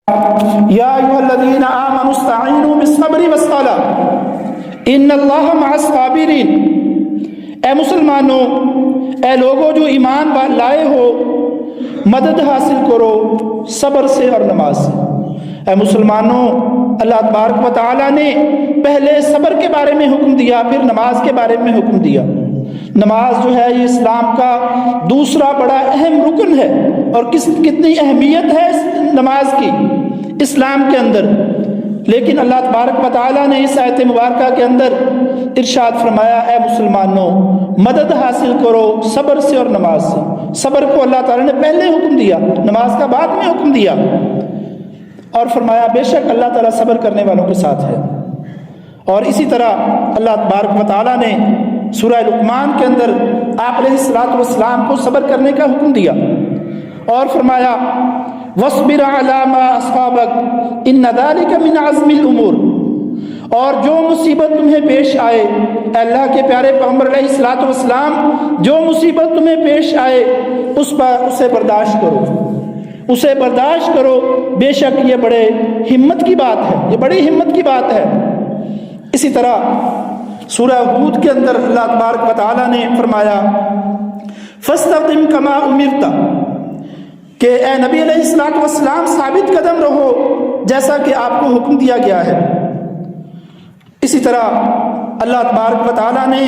یا ایھا الذین آمنوا استعینوا بالصبر والصلاۃ ان اللہ مع الصابرین۔ اے مسلمانوں، اے لوگوں جو ایمان لائے ہو، مدد حاصل کرو صبر سے اور نماز سے۔ اے مسلمانوں، اللہ تبارک و تعالیٰ نے پہلے صبر کے بارے میں حکم دیا، پھر نماز کے بارے میں حکم دیا۔ نماز جو ہے یہ اسلام کا دوسرا بڑا اہم رکن ہے، اور کتنی اہمیت ہے اس نماز کی اسلام کے اندر۔ لیکن اللہ تبارک و تعالیٰ نے اس آیت مبارکہ کے اندر ارشاد فرمایا، اے مسلمانوں مدد حاصل کرو صبر سے اور نماز سے۔ صبر کو اللہ تعالیٰ نے پہلے حکم دیا، نماز کا بعد میں حکم دیا، اور فرمایا بے شک اللہ تعالیٰ صبر کرنے والوں کے ساتھ ہے۔ اور اسی طرح اللہ تبارک و تعالیٰ نے سورہ لقمان کے اندر آپ علیہ الصلوۃ والسلام کو صبر کرنے کا حکم دیا، اور فرمایا وَاصْبِرْ عَلَىٰ مَا أَصَابَكَ إِنَّ ذَلِكَ مِنْ عَزْمِ الْأُمُورِ۔ اور جو مصیبت تمہیں پیش آئے، اے اللہ کے پیارے پیغمبر علیہ الصلوۃ والسلام، جو مصیبت تمہیں پیش آئے اسے برداشت کرو، اسے برداشت کرو، بے شک یہ بڑے ہمت کی بات ہے، یہ بڑی ہمت کی بات ہے۔ اسی طرح سورہ ہود کے اندر اللہ تبارک و تعالیٰ نے فرمایا فَاسْتَقِمْ كَمَا أُمِرْتَ، کہ اے نبی علیہ الصلوۃ والسلام ثابت قدم رہو جیسا کہ آپ کو حکم دیا گیا ہے۔ اسی طرح اللہ تبارک و تعالیٰ نے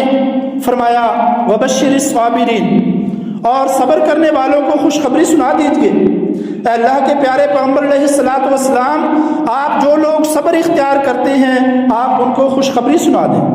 فرمایا وَبَشِّرِ الصَّابِرِينَ، اور صبر کرنے والوں کو خوشخبری سنا دیجیے۔ اے اللہ کے پیارے پیغمبر علیہ الصلوۃ والسلام، آپ جو لوگ صبر اختیار کرتے ہیں آپ ان کو خوشخبری سنا دیں۔